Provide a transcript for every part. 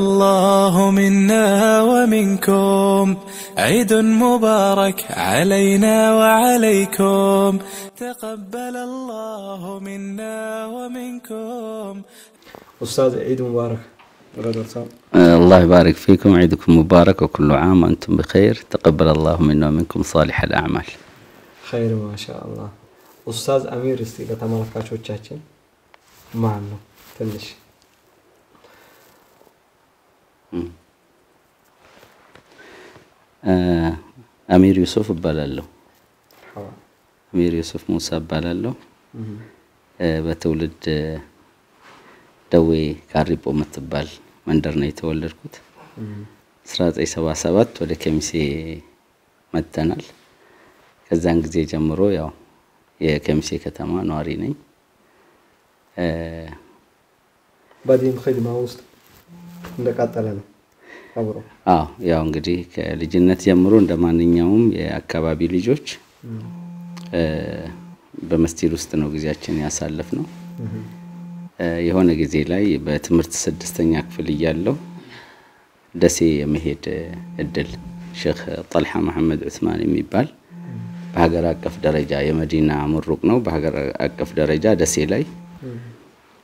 الله منا ومنكم عيد مبارك علينا وعليكم تقبل الله منا ومنكم. أستاذ عيد مبارك. الله يبارك فيكم، عيدكم مبارك وكل عام وأنتم بخير، تقبل الله منا ومنكم صالح الأعمال. خير ما شاء الله. أستاذ أمير استيقظ تملكات وجهاتين معنا تلش. أمير يوسف بلالو. أمير يوسف موسى بلالو. بتولد دوي كاريبو متبال منderنا يتولدكوت 1977 ወደ ከሚሴ መጥተናል። ከዛን ጊዜ ጀምሮ ያው የከሚሴ ከተማ ነዋሪ ነኝ። በዲን ኺድማ ውስጥ እንደቀጠለ ነው አብሮ። ያው እንግዲህ ከልጅነት ጀምሮ እንደማንኛውም የአካባቢ ልጆች በመስጂድ ውስጥ ነው ጊዜያችን ያሳለፍነው። የሆነ ጊዜ ላይ በትምህርት 6ኛ ክፍል እያለሁ ደሴ የመሄድ እድል ሼክ ጣልሃ መሐመድ ዑስማን የሚባል በሀገር አቀፍ ደረጃ የመዲና ምሩቅ ነው። በሀገር አቀፍ ደረጃ ደሴ ላይ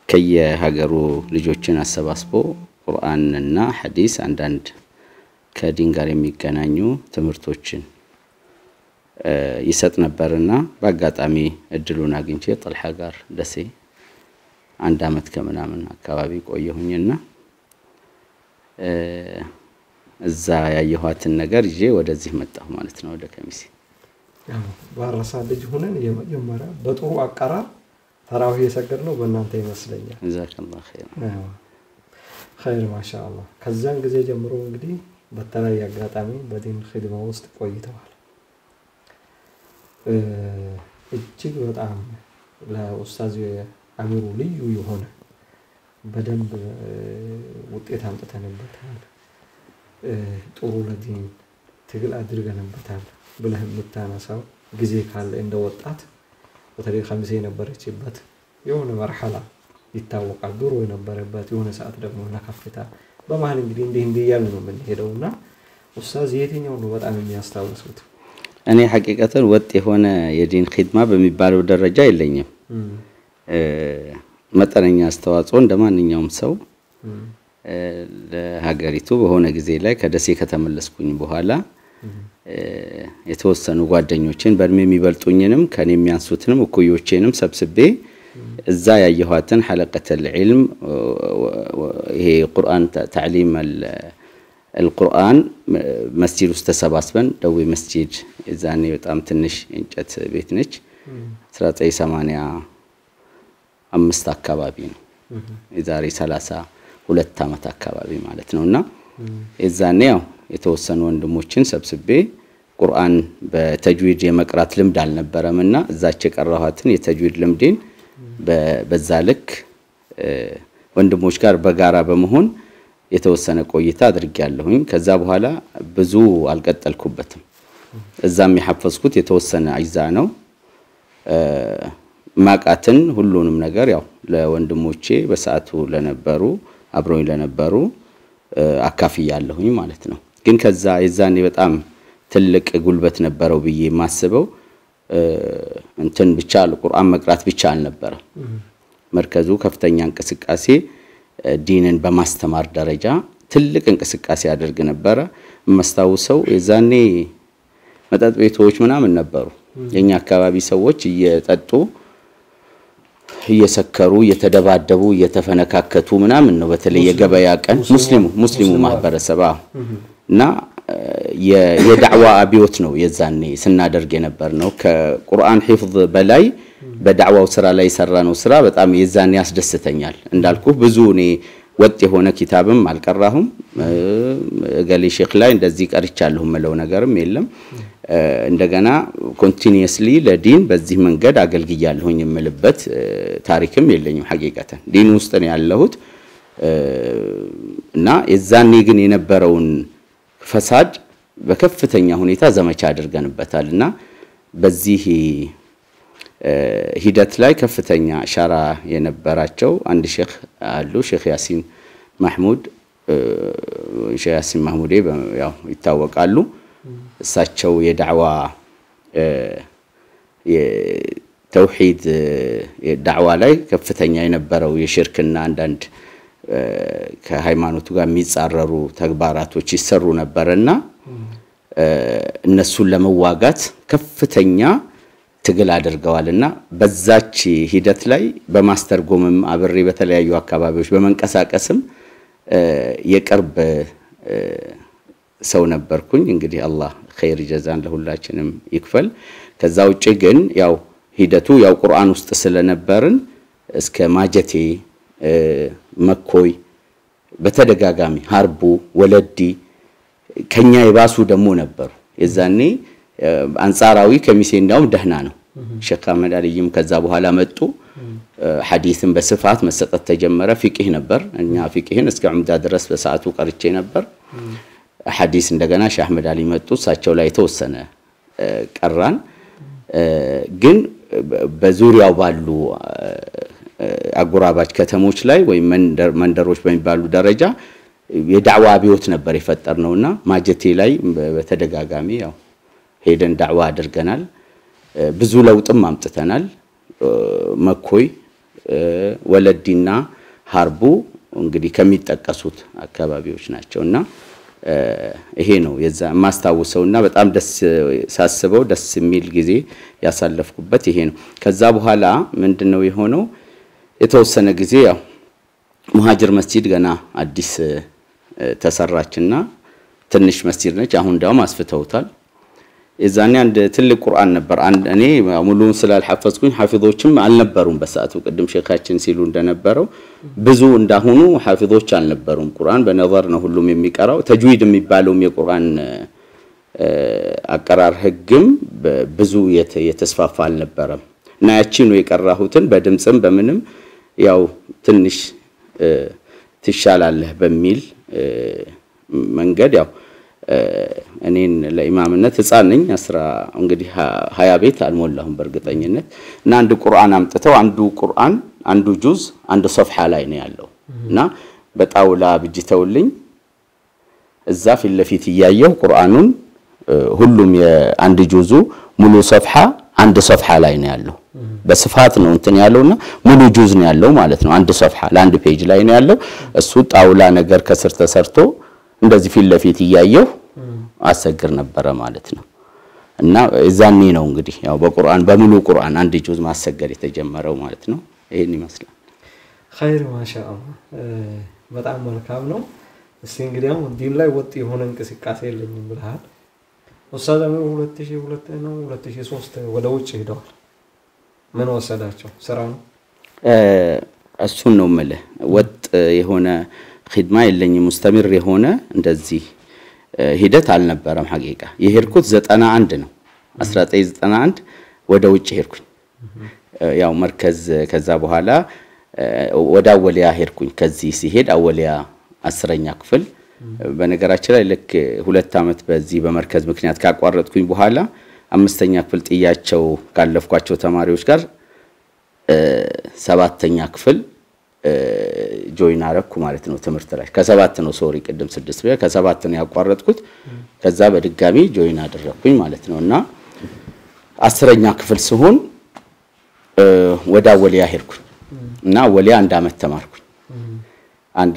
ከየሀገሩ ልጆችን አሰባስቦ ቁርአንና ሐዲስ አንዳንድ ከዲን ጋር የሚገናኙ ትምህርቶችን ይሰጥ ነበርና በአጋጣሚ እድሉን አግኝቼ ጣልሃ ጋር ደሴ አንድ አመት ከምናምን አካባቢ ቆየሁኝና እዛ ያየኋትን ነገር ይዤ ወደዚህ መጣሁ ማለት ነው ወደ ከሚሴ። ባራሳ ልጅ ሆነን የመጀመሪያ በጥሩ አቀራር ተራዊህ የሰገድነው በእናንተ ይመስለኛል። ጀዛከላሁ ኸይር። ኸይር ማሻአላህ። ከዛን ጊዜ ጀምሮ እንግዲህ በተለያየ አጋጣሚ በዲን ኺድማ ውስጥ ቆይተዋል። እጅግ በጣም ለኡስታዝ አሚሩ ልዩ የሆነ በደንብ ውጤት አምጥተንበታል። ጥሩ ለዲን ትግል አድርገንበታል ብለህ የምታነሳው ጊዜ ካለ እንደወጣት በተለይ ኸሚሴ የነበረችበት የሆነ መርሐላ ይታወቃል። ድሮ የነበረበት የሆነ ሰዓት ደግሞ ለከፍታ በመሃል እንግዲህ እንዲህ ያልን ነው የምንሄደውና ኡስታዝ የትኛው ነው በጣም የሚያስታውሱት? እኔ ሐቂቀተን ወጥ የሆነ የዲን ኺድማ በሚባለው ደረጃ የለኝም። መጠነኛ አስተዋጽኦ እንደማንኛውም ሰው ለሀገሪቱ በሆነ ጊዜ ላይ ከደሴ ከተመለስኩኝ በኋላ የተወሰኑ ጓደኞችን በእድሜ የሚበልጡኝንም ከኔ የሚያንሱትንም እኩዮቼንም ሰብስቤ እዛ ያየኋትን ሐለቀተል ዒልም ይሄ ቁርአን ተዕሊም القرآن مسجد استسباسبن دوي مسجد إذاني بتأم تنش إنجت بيتنش 1985 አካባቢን የዛሬ 32 አመት አካባቢ ማለት ነውና እዛኔ ያው የተወሰኑ ወንድሞችን ሰብስቤ ቁርአን በተጅዊድ የመቅራት ልምድ አልነበረምና እዛች የቀራኋትን የተጅዊድ ልምዴን በዛ ልክ ወንድሞች ጋር በጋራ በመሆን የተወሰነ ቆይታ አድርጌያለሁኝ። ከዛ በኋላ ብዙ አልቀጠልኩበትም። እዛም የሐፈዝኩት የተወሰነ አጅዛ ነው። ማቃትን ሁሉንም ነገር ያው ለወንድሞቼ በሰዓቱ ለነበሩ አብሮኝ ለነበሩ አካፍያለሁኝ ማለት ነው። ግን ከዛ የዛኔ በጣም ትልቅ ጉልበት ነበረው ብዬ ማስበው እንትን ብቻ ቁርአን መቅራት ብቻ አልነበረም። መርከዙ ከፍተኛ እንቅስቃሴ ዲንን በማስተማር ደረጃ ትልቅ እንቅስቃሴ ያደርግ ነበር። መስታውሰው የዛኔ መጠጥ ቤቶች ምናምን ነበሩ። የኛ አካባቢ ሰዎች እየጠጡ እየሰከሩ እየተደባደቡ እየተፈነካከቱ ምናምን ነው በተለይ የገበያ ቀን ሙስሊሙ ማህበረሰብ እና የዳዕዋ አብዮት ነው የዛኔ ስናደርግ የነበር ነው። ከቁርአን ሒፍዝ በላይ በዳዕዋው ስራ ላይ ሰራነው ስራ በጣም የዛኔ ያስደስተኛል። እንዳልኩ ብዙ እኔ ወጥ የሆነ ኪታብም አልቀራሁም። ገሊ ሼክ ላይ እንደዚህ ቀርቻለሁ መለው ነገርም የለም። እንደገና ኮንቲኒየስሊ ለዲን በዚህ መንገድ አገልግያለሁኝ የምልበት ታሪክም የለኝም። ሐቂቀተን ዲን ውስጥ ነው ያለሁት እና የዛኔ ግን የነበረውን ፈሳድ በከፍተኛ ሁኔታ ዘመቻ አድርገንበታልና በዚህ ሂደት ላይ ከፍተኛ ሻራ የነበራቸው አንድ ሼክ አሉ ሼክ ያሲን ማህሙድ ሼህ ያሲን ማህሙዴ ያው ይታወቃሉ እሳቸው የዳዕዋ የተውሂድ የዳዕዋ ላይ ከፍተኛ የነበረው የሽርክና አንዳንድ ከሃይማኖቱ ጋር የሚጻረሩ ተግባራቶች ይሰሩ ነበርና እነሱን ለመዋጋት ከፍተኛ ትግል አድርገዋልና በዛች ሂደት ላይ በማስተርጎምም አብሬ በተለያዩ አካባቢዎች በመንቀሳቀስም የቅርብ ሰው ነበርኩኝ እንግዲህ አላህ ኸይር ጀዛን ለሁላችንም ይክፈል ከዛ ውጪ ግን ያው ሂደቱ ያው ቁርአን ውስጥ ስለነበርን እስከ ማጀቴ መኮይ በተደጋጋሚ ሀርቡ ወለዲ ከኛ ይባሱ ደሞ ነበሩ የዛኔ አንጻራዊ ከሚሴ እንዳው ደህና ነው ሼክ አህመድ አልይም ከዛ በኋላ መጡ ሐዲስን በስፋት መሰጠት ተጀመረ ፍቂህ ነበር እኛ ፍቂህን እስከ ዑምዳ ድረስ በሰዓቱ ቀርጬ ነበር ሐዲስ እንደገና ሼህ አህመድ አሊ መጡ ሳቸው ላይ ተወሰነ ቀራን ግን በዙሪያው ባሉ አጎራባች ከተሞች ላይ ወይ መንደሮች በሚባሉ ደረጃ የዳዕዋ አብዮት ነበር የፈጠርነውና ማጀቴ ላይ በተደጋጋሚ ያው ሄደን ዳዕዋ አድርገናል ብዙ ለውጥም አምጥተናል መኮይ ወለዲና ሀርቡ እንግዲህ ከሚጠቀሱት አካባቢዎች ናቸውና ይሄ ነው የዛ ማስተዋወሰውና በጣም ደስ ሳስበው ደስ የሚል ጊዜ ያሳለፍኩበት ይሄ ነው ከዛ በኋላ ምንድነው የሆነው የተወሰነ ጊዜ ያው ሙሃጅር መስጂድ ገና አዲስ ተሰራችና ትንሽ መስጂድ ነች አሁን ዳውም አስፍተውታል የዛኔ አንድ ትልቅ ቁርአን ነበር እኔ ሙሉውን ስላልሐፈዝኩኝ ሐፊዞችም አልነበሩም በሰዓቱ ቅድም ሼኻችን ሲሉ እንደነበረው ብዙ እንዳሁኑ ሐፊዞች አልነበሩም ቁርአን በነظር ነው ሁሉም የሚቀራው ተጅዊድ የሚባለውም የቁርአን አቀራር ህግም ብዙ የተስፋፋ አልነበረም እና ያቺ ነው የቀራሁትን በድምጽም በምንም ያው ትንሽ ትሻላለህ በሚል መንገድ ያው እኔን ለኢማምነት ህፃን ነኝ እንግዲህ 20 ቤት አልሞላሁም በርግጠኝነት እና አንድ ቁርአን አምጥተው አንዱ ቁርአን አንዱ ጁዝ አንድ ሶፍሃ ላይ ነው ያለው እና በጣውላ ብጅተውልኝ እዛ ፊት ለፊት ያየው ቁርአኑን ሁሉም የአንድ ጁዙ ሙሉ ሶፍሃ አንድ ሶፍሃ ላይ ነው ያለው በስፋት ነው እንትን ያለውና ሙሉ ጁዝ ነው ያለው ማለት ነው አንድ ሶፍሃ ለአንድ ፔጅ ላይ ነው ያለው እሱ ጣውላ ነገር ከስር ተሰርቶ እንደዚህ ፊት ለፊት ያየው አሰግር ነበር ማለት ነው እና እዛኔ ነው እንግዲህ ያው በቁርአን በሙሉ ቁርአን አንድ ጁዝ ማሰገር የተጀመረው ማለት ነው ይሄን ይመስላል ኸይር ማሻአላህ በጣም መልካም ነው እስቲ እንግዲህ አሁን ዲን ላይ ወጥ የሆነ እንቅስቃሴ የለኝም ብለሃል ወሰደ 2002 ነው 2003 ወደ ውጭ ሄደዋል ምን ወሰዳቸው ስራ ነው እሱን ነው ማለት ወጥ የሆነ ኺድማ የለኝም ሙስተምር የሆነ እንደዚህ ሂደት አልነበረም ሐቂቃ የሄድኩት 91 ነው 1991 ወደ ውጭ ሄድኩኝ ያው መርከዝ ከዛ በኋላ ወደ አወሊያ ሄድኩኝ ከዚህ ሲሄድ አወሊያ 10ኛ ክፍል በነገራችን ላይ ለክ 2 አመት በዚህ በመርከዝ ምክንያት ካቋረጥኩኝ በኋላ 5ኛ ክፍል ጥያቸው ካለፍኳቸው ተማሪዎች ጋር 7ኛ ክፍል ጆይን አረኩ ማለት ነው ትምርት ላይ ከ7 ነው ሶሪ ቅድም 6 ብዬ ከ7 ነው ያቋረጥኩት ከዛ በድጋሚ ጆይን አደረኩኝ ማለት ነውና 10ኛ ክፍል ሲሆን ወደ አወሊያ ሄድኩኝ እና አወሊያ 1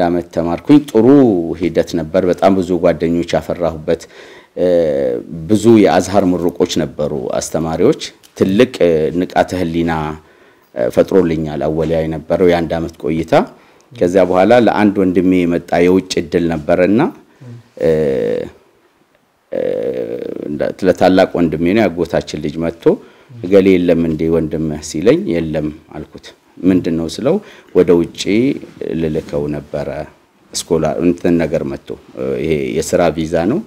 አመት ተማርኩኝ ጥሩ ሂደት ነበር በጣም ብዙ ጓደኞች ያፈራሁበት ብዙ የአዝሃር ምሩቆች ነበሩ አስተማሪዎች ትልቅ ንቃተ ህሊና ፈጥሮልኛል አወሊያ የነበረው የ1 አመት ቆይታ ከዛ በኋላ ለአንድ ወንድሜ የመጣ የውጭ እድል ነበርና ለታላቅ ወንድሜ ነው ያጎታችን ልጅ መጥቶ ገሌ የለም እንዴ ወንድም ሲለኝ የለም አልኩት ምንድነው ስለው ወደ ውጪ ልልከው ነበር ስኮላር እንትን ነገር መጥቶ ይሄ የሥራ ቪዛ ነው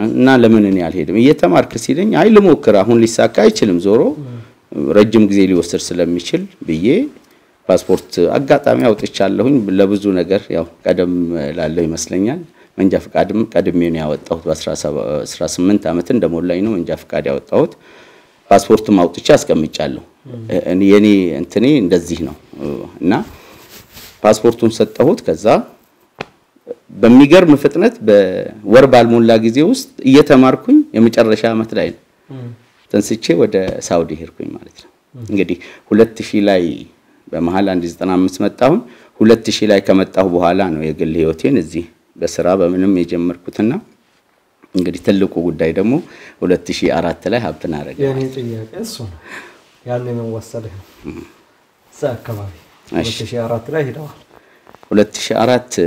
እና ለምን እኔ አልሄድም እየተማርክ ሲለኝ አይ ልሞክር አሁን ሊሳካ አይችልም ዞሮ ረጅም ጊዜ ሊወስድ ስለሚችል ብዬ ፓስፖርት አጋጣሚ አውጥቻለሁኝ ለብዙ ነገር ያው ቀደም ላለው ይመስለኛል መንጃ ፍቃድም ቀድሜ ነው ያወጣሁት በ18 አመት እንደሞላኝ ነው መንጃ ፍቃድ ያወጣሁት ፓስፖርትም አውጥቻ አስቀምጫለሁ የኔ እንትኔ እንደዚህ ነው እና ፓስፖርቱን ሰጠሁት ከዛ በሚገርም ፍጥነት በወር ባልሞላ ጊዜ ውስጥ እየተማርኩኝ የመጨረሻ አመት ላይ ነው ተንስቼ ወደ ሳውዲ ሄድኩኝ ማለት ነው እንግዲህ 2000 ላይ በመሃል 195 መጣሁ 2000 ላይ ከመጣሁ በኋላ ነው የግል ህይወቴን እዚህ በስራ በምንም የጀመርኩትና እንግዲህ ትልቁ ጉዳይ ደግሞ 2004 ላይ ሀብትን አረጋ ያኔ ጥያቄ እሱ ነው ያኔ ምን ወሰደህ አካባቢ 2004 ላይ ሄደዋል 2004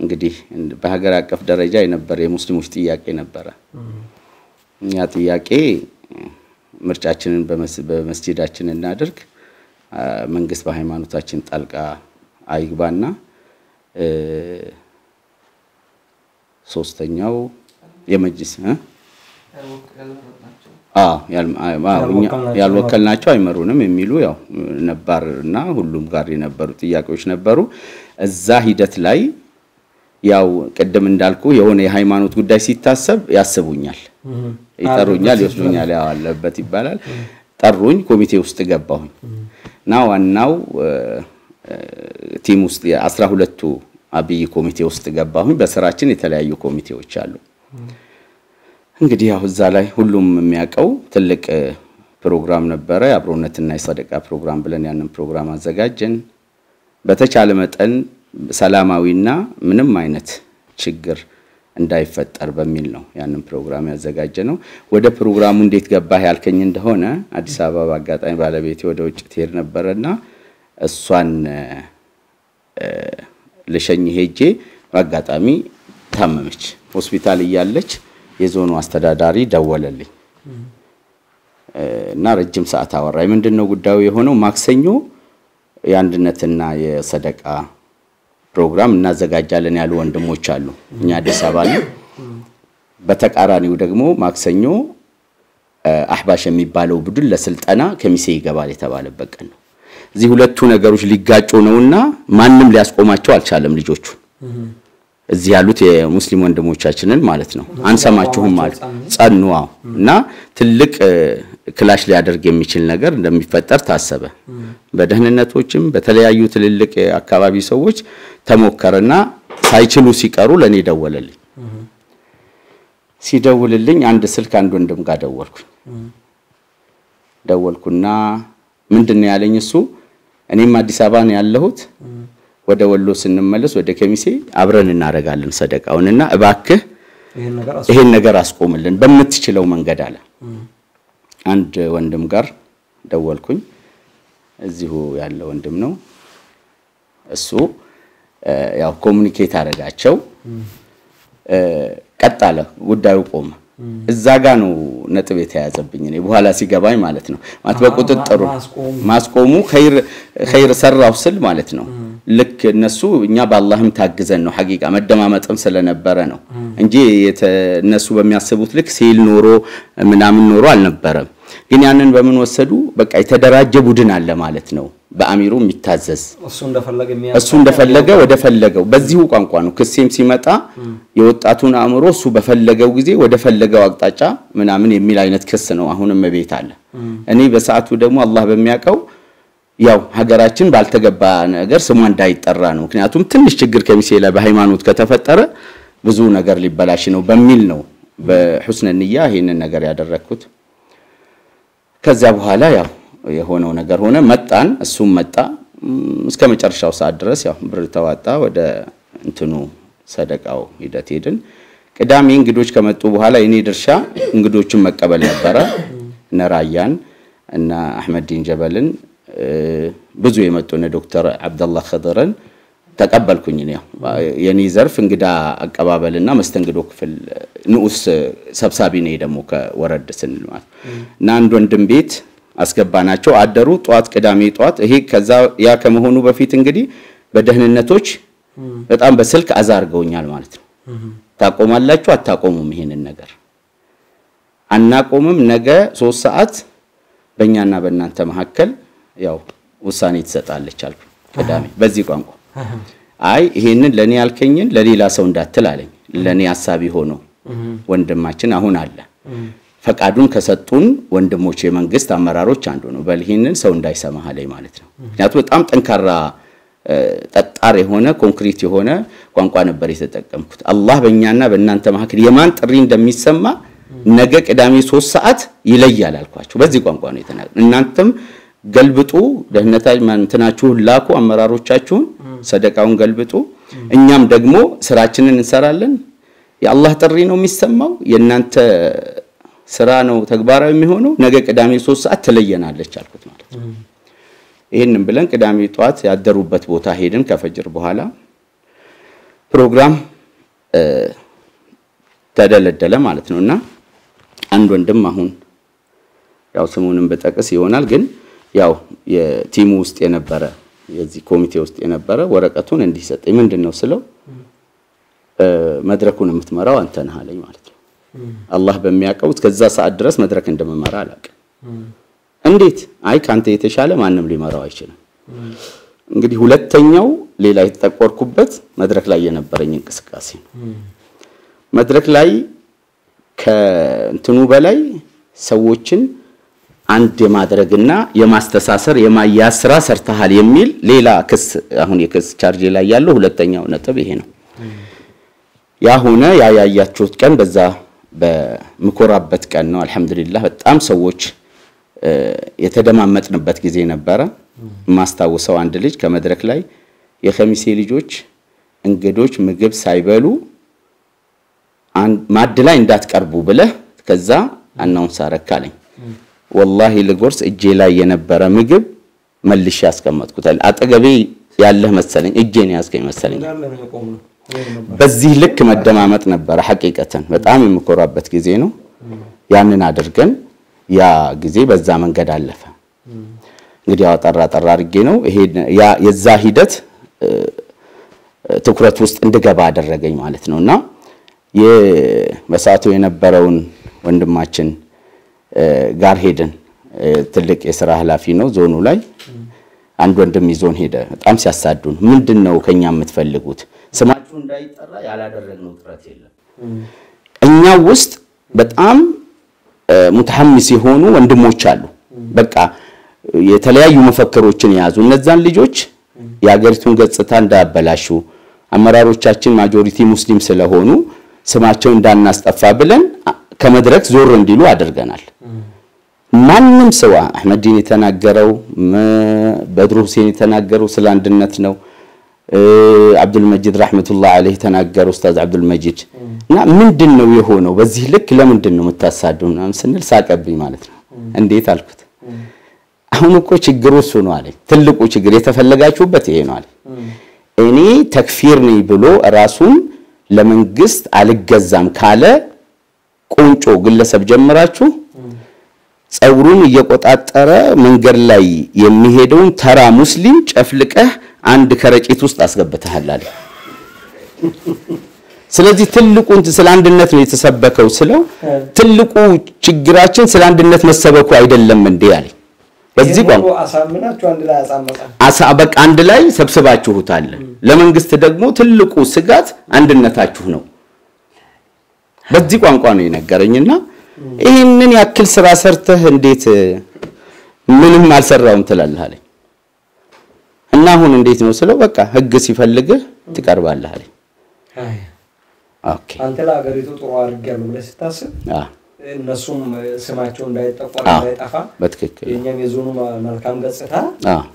እንግዲህ በሀገር አቀፍ ደረጃ የነበረ የሙስሊሞች ጥያቄ ነበረ ያ ጥያቄ ምርጫችንን በመስጂዳችን እናድርግ መንግስት በሃይማኖታችን ጣልቃ አይግባና ሶስተኛው የመጅሊስ ያልወከልናቸው አይመሩንም የሚሉ ያው ነበርና ሁሉም ጋር የነበሩ ጥያቄዎች ነበሩ እዛ ሂደት ላይ ያው ቀደም እንዳልኩ የሆነ የሃይማኖት ጉዳይ ሲታሰብ ያስቡኛል ይጠሩኛል ይወስዱኛል ያው አለበት ይባላል ጠሩኝ ኮሚቴ ውስጥ ገባሁኝ እና ዋናው ቲም ውስጥ 12ቱ አብይ ኮሚቴ ውስጥ ገባሁኝ በስራችን የተለያዩ ኮሚቴዎች አሉ እንግዲህ ያው እዛ ላይ ሁሉም የሚያቀው ትልቅ ፕሮግራም ነበረ አብሮነትና የሰደቃ ፕሮግራም ብለን ያንን ፕሮግራም አዘጋጀን በተቻለ መጠን ሰላማዊና ምንም አይነት ችግር እንዳይፈጠር በሚል ነው ያንን ፕሮግራም ያዘጋጀነው ወደ ፕሮግራሙ እንዴት ገባህ ያልከኝ እንደሆነ አዲስ አበባ አጋጣሚ ባለቤቴ ወደ ውጭ ትሄድ ነበርና እሷን ለሸኝ ሄጄ አጋጣሚ ታመመች ሆስፒታል እያለች የዞኑ አስተዳዳሪ ደወለልኝ እና ረጅም ሰዓት አወራኝ ምንድነው ጉዳዩ የሆነው ማክሰኞ የአንድነትና የሰደቃ ፕሮግራም እናዘጋጃለን ያሉ ወንድሞች አሉ እኛ አዲስ አበባ ላይ በተቃራኒው ደግሞ ማክሰኞ አህባሽ የሚባለው ቡድን ለስልጠና ከሚሴ ይገባል የተባለበት ቀን ነው እዚህ ሁለቱ ነገሮች ሊጋጩ ነውና ማንም ሊያስቆማቸው አልቻለም ልጆቹ እዚህ ያሉት የሙስሊም ወንድሞቻችንን ማለት ነው አንሰማችሁም ማለት ጸኑዋው እና ትልቅ ክላሽ ሊያደርግ የሚችል ነገር እንደሚፈጠር ታሰበ በደህንነቶችም በተለያዩ ትልልቅ አካባቢ ሰዎች ተሞከረና ሳይችሉ ሲቀሩ ለኔ ደወለልኝ ሲደውልልኝ አንድ ስልክ አንድ ወንድም ጋር ደወልኩና ምንድነው ያለኝ እሱ እኔም አዲስ አበባ ነው ያለሁት ወደ ወሎ ስንመለስ ወደ ከሚሴ አብረን እናረጋለን ሰደቃውንና እባክህ ይሄን ነገር አስቆምልን በመትችለው መንገድ አለ አንድ ወንድም ጋር ደወልኩኝ እዚሁ ያለ ወንድም ነው እሱ ያው ኮሙኒኬት አረጋቸው ቀጣለ ጉዳዩ ቆመ እዛ ጋር ነው ነጥብ የተያዘብኝ እኔ በኋላ ሲገባኝ ማለት ነው ማለት በቁጥጥሩ ማስቆሙ ኸይር ሰራው ስል ማለት ነው ልክ እነሱ እኛ በአላህም ታግዘን ነው ሐቂቃ መደማመጥም ስለነበረ ነው እንጂ እነሱ በሚያስቡት ልክ ሲል ኖሮ ምናምን ኖሮ አልነበረም ግን ያንን በምን ወሰዱ በቃ የተደራጀ ቡድን አለ ማለት ነው በአሚሩ የሚታዘዝ እሱ እንደፈለገ ወደ ፈለገው በዚሁ ቋንቋ ነው ክሴም ሲመጣ የወጣቱን አእምሮ እሱ በፈለገው ጊዜ ወደ ፈለገው አቅጣጫ ምናምን የሚል አይነት ክስ ነው አሁንም መቤት አለ እኔ በሰዓቱ ደግሞ አላህ በሚያቀው ያው ሀገራችን ባልተገባ ነገር ስሟ እንዳይጠራ ነው ምክንያቱም ትንሽ ችግር ከሚሴ ላይ በሃይማኖት ከተፈጠረ ብዙ ነገር ሊበላሽ ነው በሚል ነው በሁስነ ንያ ይሄንን ነገር ያደረኩት ከዛ በኋላ ያው የሆነው ነገር ሆነ መጣን እሱም መጣ እስከ መጨረሻው ሰዓት ድረስ ያው ብር ተዋጣ ወደ እንትኑ ሰደቃው ሂደት ሄድን ቅዳሜ እንግዶች ከመጡ በኋላ የኔ ድርሻ እንግዶችን መቀበል ነበረ ነራያን እና አህመድ ዲን ጀበልን ብዙ የመጡነ ዶክተር አብደላህ ኸደረን ተቀበልኩኝ ነው የኔ ዘርፍ እንግዳ አቀባበልና መስተንግዶ ክፍል ንኡስ ሰብሳቢ ነኝ ደግሞ ከወረድ ስንል ማለት እና አንድ ወንድም ቤት አስገባናቸው አደሩ ጧት ቅዳሜ ጧት ይሄ ከዛ ያ ከመሆኑ በፊት እንግዲህ በደህንነቶች በጣም በስልክ አዛርገውኛል ማለት ነው ታቆማላችሁ አታቆሙም ይሄንን ነገር አናቆምም ነገ 3 ሰዓት በእኛና በእናንተ መሐከል ያው ውሳኔ ትሰጣለች አልኩ ቅዳሜ በዚህ ቋንቋ አይ ይሄንን ለኔ ያልከኝን ለሌላ ሰው እንዳትል አለኝ ለኔ ሐሳቢ ሆኖ ወንድማችን አሁን አለ ፈቃዱን ከሰጡን ወንድሞች የመንግስት አመራሮች አንዱ ነው በልሂንን ሰው እንዳይሰማህ አለኝ ማለት ነው ምክንያቱም በጣም ጠንካራ ጠጣር የሆነ ኮንክሪት የሆነ ቋንቋ ነበር የተጠቀምኩት አላህ በእኛና በእናንተ መካከል የማን ጥሪ እንደሚሰማ ነገ ቅዳሜ 3 ሰዓት ይለያል አልኳቸው በዚህ ቋንቋ ነው የተናገረው እናንተም ገልብጡ ደህነታጅ ማንተናችሁ ላኩ አመራሮቻችሁን ሰደቃውን ገልብጡ እኛም ደግሞ ስራችንን እንሰራለን የአላህ ጥሪ ነው የሚሰማው የእናንተ ስራ ነው ተግባራዊ የሚሆነው ነገ ቅዳሜ 3 ሰዓት ትለየናለች አልኩት ማለት ይሄንን ብለን ቅዳሜ ጧት ያደሩበት ቦታ ሄድን ከፈጅር በኋላ ፕሮግራም ተደለደለ ማለት ነውና አንድ ወንድም አሁን ያው ስሙንም በጠቅስ ይሆናል ግን ያው የቲሙ ውስጥ የነበረ የዚህ ኮሚቴ ውስጥ የነበረ ወረቀቱን እንዲሰጠኝ ምንድነው ስለው መድረኩን የምትመራው አንተ ነህ አለኝ ማለት ነው አላህ በሚያቀው ከዛ ሰዓት ድረስ መድረክ እንደመመራ አላቀም እንዴት አይ ካንተ የተሻለ ማንንም ሊመራው አይችልም እንግዲህ ሁለተኛው ሌላ የተጠቆርኩበት መድረክ ላይ የነበረኝ እንቅስቃሴ መድረክ ላይ ከእንትኑ በላይ ሰዎችን አንድ የማድረግና የማስተሳሰር የማያዝ ስራ ሰርተሃል የሚል ሌላ ክስ አሁን የክስ ቻርጅ ላይ ያለው ሁለተኛው ነጥብ ይሄ ነው ያ ሆነ ያያያችሁት ቀን በዛ በመኮራበት ቀን ነው አልহামዱሊላህ በጣም ሰዎች የተደማመጥንበት ጊዜ ነበረ ማስተዋወሰው አንድ ልጅ ከመድረክ ላይ የኸሚሴ ልጆች እንግዶች ምግብ ሳይበሉ ማድ ላይ እንዳትቀርቡ ብለህ ከዛ አናውንስ አረካለኝ والله ለጎርስ እጄ ላይ የነበረ ምግብ መልሽ ያስቀመጥኩታል አጠገቤ ያለህ መሰለኝ እጄን ያስቀኝ መሰለኝ በዚህ ልክ መደማመጥ ነበር ሐቂቀተን በጣም የምኮራበት ጊዜ ነው ያንን አድርገን ያ ጊዜ በዛ መንገድ አለፈ እንግዲህ አጠራ አድርጌ ነው ይሄ ያ የዛ ሂደት ትኩረት ውስጥ እንድገባ አደረገኝ ማለት ነውና የመሳቱ የነበረውን ወንድማችን ጋር ሄደን ትልቅ የሥራ ኃላፊ ነው ዞኑ ላይ አንድ ወንድም ይዞን ሄደ በጣም ሲያሳዱን ምንድነው ከኛ የምትፈልጉት ስማችሁ እንዳይጠራ ያላደረግነው ጥረት የለም እኛ ውስጥ በጣም ሙተሐሚስ የሆኑ ወንድሞች አሉ በቃ የተለያዩ መፈክሮችን ያዙ እነዛን ልጆች ያገሪቱን ገጽታ እንዳያበላሹ አመራሮቻችን ማጆሪቲ ሙስሊም ስለሆኑ ስማቸው እንዳናስጠፋ ብለን ከመድረክ ዞር እንዲሉ አድርገናል ማንንም ሰው አህመዲን የተናገረው በድሩ ሁሴን የተናገረው ስለ አንድነት ነው አብዱል መጂድ ረህመቱላህ ዐለይሂ ተናገሩ ኡስታዝ አብዱል መጂድ እና ምንድነው የሆነው በዚህ ልክ ለምንድነው መታሳዱና ስንል ሳቀብኝ ማለት ነው እንዴት አልኩት አሁን እኮ ችግሩ እሱ ነው አለኝ ትልቁ ችግር የተፈለጋችሁበት ይሄ ነው አለኝ እኔ ተክፊር ነኝ ብሎ ራሱን ለመንግስት አልገዛም ካለ ቁንጮ ግለሰብ ጀምራችሁ ጸውሩን እየቆጣጠረ መንገድ ላይ የሚሄደውን ተራ ሙስሊም ጨፍልቀህ አንድ ከረጪት ውስጥ አስገብተሃል አለ ስለዚህ ትልቁ ስለ አንድነት ነው የተሰበከው ስለው ትልቁ ችግራችን ስለ አንድነት መሰበኩ አይደለም እንዴ አለ በዚህ ቋንቋ አሳምናችሁ አንድ ላይ አሳበቅ አንድ ላይ ሰብስባችሁታል ለመንግስት ደግሞ ትልቁ ስጋት አንድነታችሁ ነው በዚህ ቋንቋ ነው የነገረኝና ይሄንን ያክል ስራ ሰርተህ እንዴት ምንም አልሰራውም ትላለህ አለኝ እና አሁን እንዴት ነው ስለው በቃ ህግ ሲፈልግህ ትቀርባለህ አለኝ ኦኬ አንተ ለአገሪቱ ጥሩ አድርገህ ብለህ ስታስብ እነሱም ስማቸው እንዳይጠቆር እንዳይጠፋ በትክክል የኛም የዞኑ መልካም ገጽታ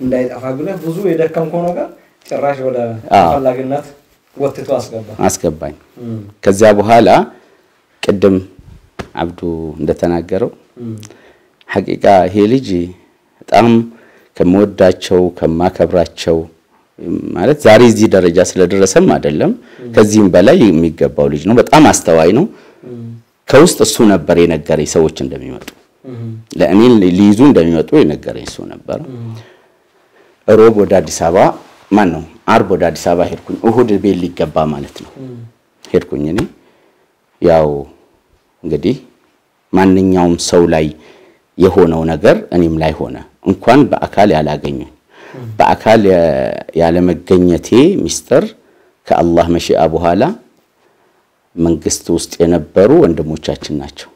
እንዳይጠፋ ብለህ ብዙ የደከምከው ነገር ጭራሽ ወደ ፈላጊነት ወጥቶ አስገባኝ ከዛ በኋላ ቅድም አብዱ እንደተናገረው ሐቂቃ ይሄ ልጅ በጣም ከመወዳቸው ከማከብራቸው ማለት ዛሬ እዚህ ደረጃ ስለደረሰም አይደለም ከዚህም በላይ የሚገባው ልጅ ነው በጣም አስተዋይ ነው ከውስጥ እሱ ነበር የነገረኝ ሰዎች እንደሚመጡ ለእኔ ሊይዙ እንደሚመጡ የነገረኝ እሱ ነበር ሮብ ወደ አዲስ አበባ ማን ነው አርብ ወደ አዲስ አበባ ሄድኩኝ እሁድ ቤት ሊገባ ማለት ነው ሄድኩኝ እኔ ያው እንግዲህ ማንኛውም ሰው ላይ የሆነው ነገር እኔም ላይ ሆነ እንኳን በአካል ያላገኙኝ በአካል ያለ መገኘቴ ሚስጥር ከአላህ መሽአ በኋላ መንግስት ውስጥ የነበሩ ወንድሞቻችን ናቸው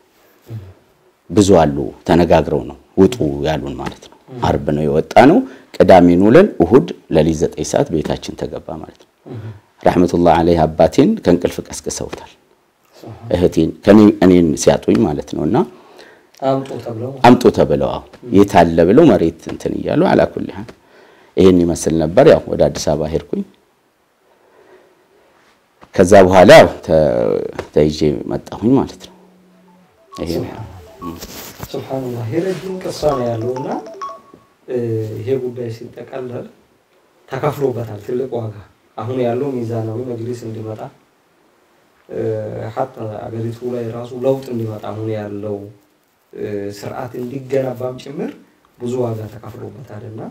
ብዙ አሉ ተነጋግረው ነው ውጡ ያሉን ማለት ነው አርብ ነው የወጣነው ቅዳሜን ውለን እሁድ ለሊት 9 ሰዓት ቤታችን ተገባ ማለት ነው ረህመቱላህ ዐለይሂ አባቴን ከንቅልፍ ቀስቅሰውታል እህቴን እኔን ሲያጡኝ ማለት ነውና አምጦ ተብለው የታለ ብለው መሬት እንትን ይያሉ አላኩልህ ይሄን ይመስል ነበር ያው ወደ አዲስ አበባ ሄድኩኝ ከዛ በኋላ ተይጄ መጣሁኝ ማለት ነው ይሄ ሱብሃንአላህ የረጅም ቀሳ ነው ያለውና ይሄ ጉዳይ ሲጠቃለል ተከፍሎበታል ትልቅ ዋጋ አሁን ያለው ሚዛናዊ መግሊስ እንዲመጣ hatta አገሪቱ ላይ ራሱ ለውጥ እንዲመጣ አሁን ያለው ስርዓት እንዲገነባም ጭምር ብዙ ዋጋ ተከፍሎበታልና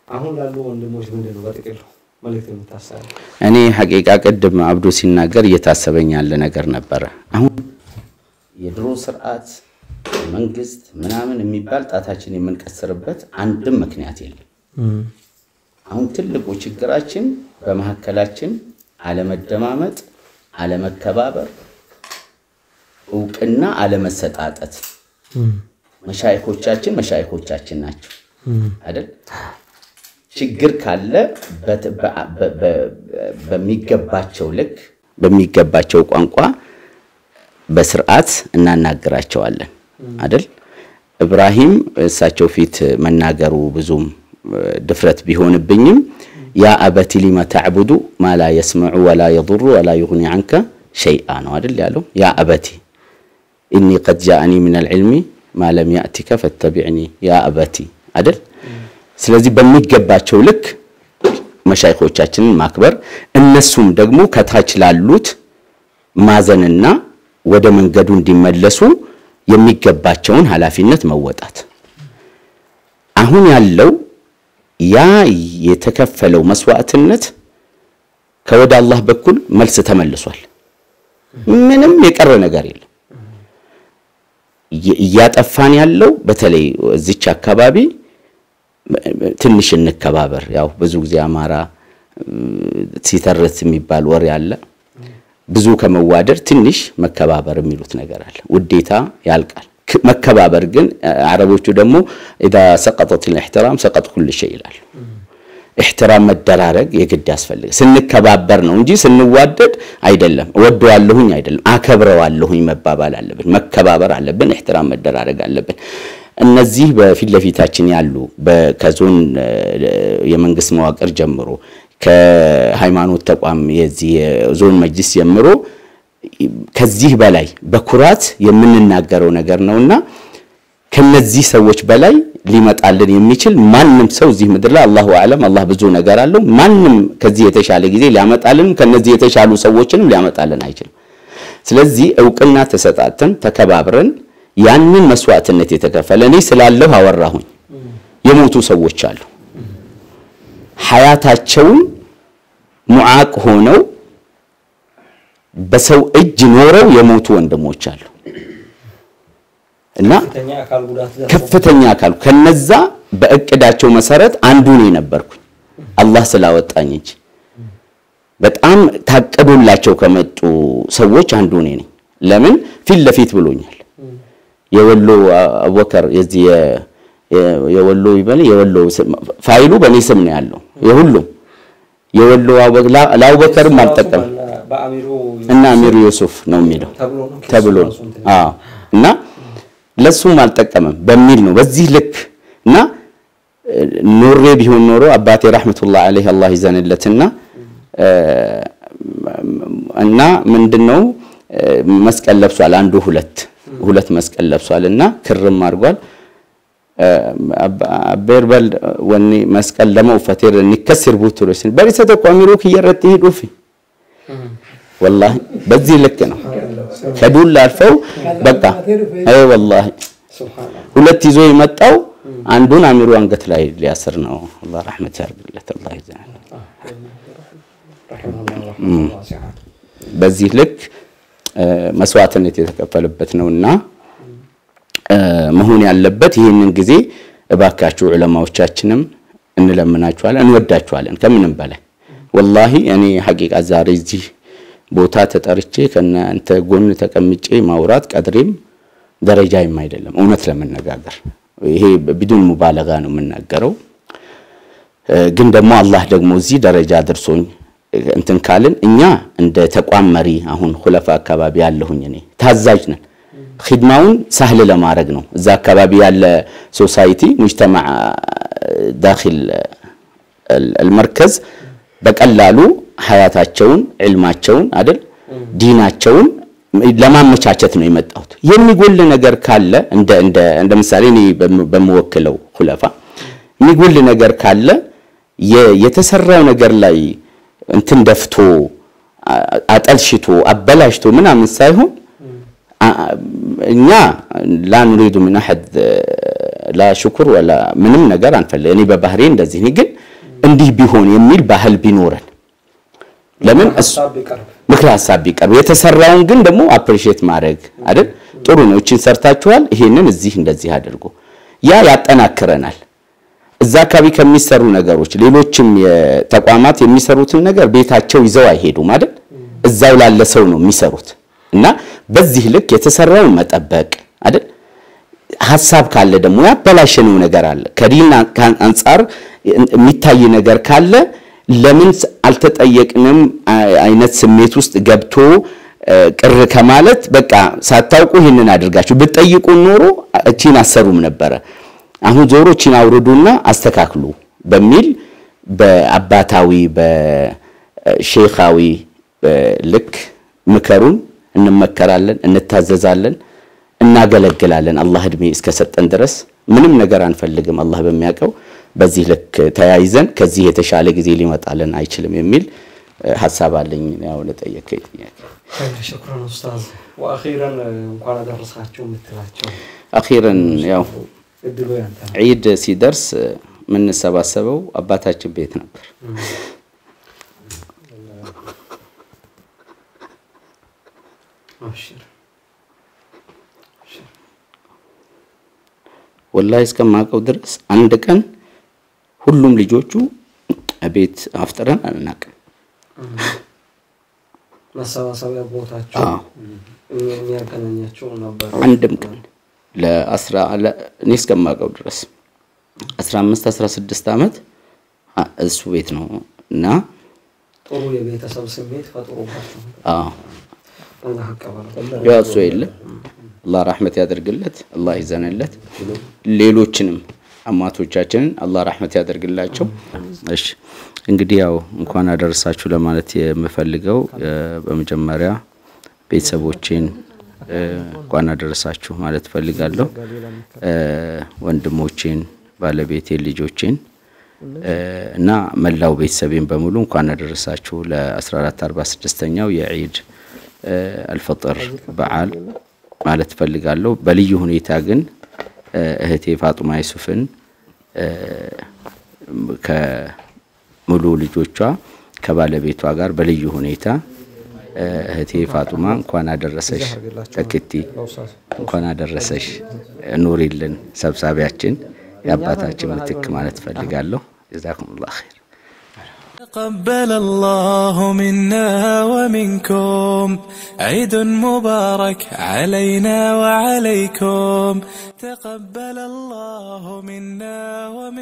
አሁን ያለው ወንድሞች ምንድነው በጥቅሉ መልእክት የምታሳይ እኔ ሐቂቃ ቀደም አብዱ ሲናገር እየታሰበኝ ያለ ነገር ነበር አሁን የድሮ ስርዓት መንግስት ምናምን የሚባል ጣታችን የምንቀስርበት አንድም ምክንያት የለም አሁን ትልቁ ችግራችን በመሐከላችን አለመደማመጥ አለመከባበር ዕውቅና አለመሰጣጠት መሻይኾቻችን ናቸው አይደል ችግር ካለ በሚገባቸው ልክ በሚገባቸው ቋንቋ በስርዓት እናናግራቸዋለን አይደል ኢብራሂም እሳቸው ፊት መናገሩ ብዙም ድፍረት ቢሆንብኝም ያ አበቲ ሊማ ተዕቡዱ ማ ላ يسمع ولا يضر ولا يغني عنك شيئا ነው አይደል ያለው ያ አበቲ ኢኒ قد جاءني من العلم ما لم يأتك فاتبعني يا أبتي አይደል ስለዚህ በሚገባቸው ልክ መሻይኾቻችንን ማክበር እነሱም ደግሞ ከታች ላሉት ማዘንና ወደ መንገዱ እንዲመለሱ የሚገባቸውን ኃላፊነት መወጣት አሁን ያለው ያ የተከፈለው መስዋዕትነት ከወደ አላህ በኩል መልስ ተመልሷል ምንም የቀረ ነገር የለም ያጠፋን ያለው በተለይ እዚች አካባቢ ትንሽ እንከባበር ያው ብዙ ጊዜ አማራ ሲተርት የሚባል ወር ያለ ብዙ ከመዋደር ትንሽ መከባበር የሚሉት ነገር አለ ውዴታ ያልቃል መከባበር ግን አረቦቹ ደግሞ اذا سقطت الاحترام سقط كل شيء ይላል احترام መደራረግ የግድ ያስፈልጋል ስንከባበር ነው እንጂ ስንዋደድ አይደለም ወደዋለሁኝ አይደለም አከብረዋለሁኝ መባባል አለብን መከባበር አለብን احترام መደራረግ አለብን እነዚህ በፊት ለፊታችን ያሉ ከዞን የመንግስት መዋቅር ጀምሮ ከሃይማኖት ተቋም የዚህ ዞን መጅሊስ ጀምሮ ከዚህ በላይ በኩራት የምንናገረው ነገር ነውና ከነዚህ ሰዎች በላይ ሊመጣልን የሚችል ማንንም ሰው እዚህ ምድር ላይ አላሁ አለም አላህ ብዙ ነገር አለው ማንንም ከዚህ የተሻለ ጊዜ ሊያመጣልን ከነዚህ የተሻሉ ሰዎችንም ሊያመጣልን አይችልም ስለዚህ ዕውቅና ተሰጣተን ተከባብረን ያንን መስዋዕትነት የተከፈለኔ ስላለው አወራሁኝ የሞቱ ሰዎች አሉ ሐያታቸውን ሙዓቅ ሆነው በሰው እጅ ኖረው የሞቱ ወንድሞች አሉ እና ከፍተኛ አካል ከነዛ በእቅዳቸው መሰረት አንዱ ነው ነበርኩኝ አላህ ስላወጣኝ እንጂ በጣም ታቀዱላቸው ከመጡ ሰዎች አንዱ ነኝ ለምን ፊት ለፊት ብሎኛል የወሎ አቡበከር የዚህ የወሎ ይበል የወሎ ፋይሉ በኔ ስም ነው ያለው የሁሉም የወሎ አቡበከር ማልጠቀም እና አሚሩ ዩሱፍ ነው የሚለው ተብሎ እና ለሱም አልጠቀመም በሚል ነው በዚህ ልክ እና ኑሬ ቢሆን ኖሮ አባቴ ረህመቱላህ ዐለይሂ አላህ ይዘንለትና እና ምንድነው መስቀል ለብሷል አንዱ ሁለት መስቀል ለብሷልና ክርም አርጓል አበርበል ወኒ መስቀል ለማው ፈቴር ንከስር ቡትሮስን በሪሰተ ቆሚሩክ ይረጥ ይዱፊ والله በዚህ ልክ ነው ከዱል አልፈው በቃ አይ والله ሁለት ይዞ ይመጣው አንዱን አሚሩ አንገት ላይ ሊያስር ነው አላህ ረህመት ያርግለት አላህ ይዘናል በዚህ ልክ መስዋዕትነት የተከፈለበት ነውና መሆን ያለበት ይሄንን ጊዜ እባካችሁ ዑለማዎቻችንም እንለምናችኋለን እንወዳችኋለን ከምንም በላይ والله እኔ ሐቂቃ ዛሬ እዚህ ቦታ ተጠርቼ ከናንተ ጎን ተቀምጬ ማውራት ቀድሬም ደረጃ የማይደለም እውነት ለመነጋገር ይሄ بدون مبالغه ነው የምናገረው ግን ደግሞ አላህ ደግሞ እዚህ ደረጃ አድርሶኝ እንትን ካልን እኛ እንደ ተቋም መሪ አሁን ኹለፋ አካባቢ ያለሁኝ እኔ ታዛዥ ነን ኺድማውን ሳህል ለማድረግ ነው እዛ አካባቢ ያለ ሶሳይቲ ሙጅተማዕ ዳኺል المركز በቀላሉ ሐያታቸውን ዕልማቸውን አይደል ዲናቸውን ለማመቻቸት ነው የመጣሁት የሚጎል ነገር ካለ እንደ ምሳሌ እኔ በመወክለው ኹለፋ የሚጎል ነገር ካለ የተሰራው ነገር ላይ እንትን ደፍቶ አጠልሽቶ አበላሽቶ ምናምን ሳይሆን እኛ لا نريد من احد لا شكر ولا ምንም ነገር አንፈልግ እኔ በባህሪ እንደዚህ ነኝ ግን እንዲህ ቢሆን የሚል ባህል ቢኖረን ለምን ምክር ሐሳብ ቢቀርብ የተሰራውን ግን ደግሞ አፕሪሺየት ማድረግ አይደል ጥሩ ነው እቺን ሰርታችኋል ይሄንን እዚህ እንደዚህ አድርጎ ያ ያጠናክረናል እዛ አካባቢ ከሚሰሩ ነገሮች ሌሎችም የተቋማት የሚሰሩትን ነገር ቤታቸው ይዘው አይሄዱም አይደል እዛው ላለ ሰው ነው የሚሰሩት እና በዚህ ልክ የተሰራው መጠበቅ አይደል ሐሳብ ካለ ደግሞ ያበላሸነው ነገር አለ ከዲና አንፃር የሚታይ ነገር ካለ ለምን አልተጠየቅንም አይነት ስሜት ውስጥ ገብቶ ቅር ከማለት በቃ ሳታውቁ ይሄንን አድርጋችሁ ብትጠይቁ ኖሮ እቺን አሰሩም ነበር አሁን ዞሮችን አውርዱና አስተካክሉ በሚል በአባታዊ በሼኻዊ ልክ ምከሩን እንመከራለን እንታዘዛለን እናገለግላለን አላህ እድሜ እስከሰጠን ድረስ ምንም ነገር አንፈልግም አላህ በሚያቀው በዚህ ልክ ተያይዘን ከዚህ የተሻለ ጊዜ ሊመጣልን አይችልም የሚል ሐሳብ አለኝ ያው ለጠየቀኝ شكرا استاذ واخيرا እንኳን አደረሳችሁ ምትላችሁ اخيرا ያው عيد ሲደርስ ምን ሰባሰበው አባታችን ቤት ነበር አሽር والله እስከማቀው ድረስ አንድ ቀን ሁሉም ልጆቹ ቤት አፍጥረን አናቀም መሰባሰቢያ ቦታቸው የሚያገናኛቸው ነበር አንድም ቀን እኔ እስከማቀው ድረስ 15 16 አመት እሱ ቤት ነው እና ጥሩ የቤተሰብ ስሜት ፈጥሮባቸው አላህ አቀበለው ያሱ ይለ አላህ ረህመት ያደርግለት አላህ ይዘነለት ሌሎችንም አማቶቻችንን አላህ ረህመት ያደርግላቸው እሺ እንግዲህ ያው እንኳን አደረሳችሁ ለማለት የምፈልገው በመጀመሪያ ቤተሰቦቼን እንኳን አደረሳችሁ ማለት ፈልጋለሁ ወንድሞቼን ባለቤቴን ልጆቼን እና መላው ቤተሰቤን በሙሉ እንኳን አደረሳችሁ ለ1446ኛው የዒድ الفطر በዓል ማለት ፈልጋለሁ በልዩ ሁኔታ ግን እህቴ ፋጡማ ይሱፍን ከሙሉ ልጆቿ ከባለቤቷ ጋር በልዩ ሁኔታ እህቴ ፋጡማ እንኳን አደረሰሽ ተከቲ እንኳን አደረሰሽ ኑሪልን ሰብሳቢያችን ያባታችን ምትክ ማለት ፈልጋለሁ ጀዛኩሙላህ ኸይር تقبل الله منا ومنكم عيد مبارك علينا وعليكم تقبل الله منا ومنكم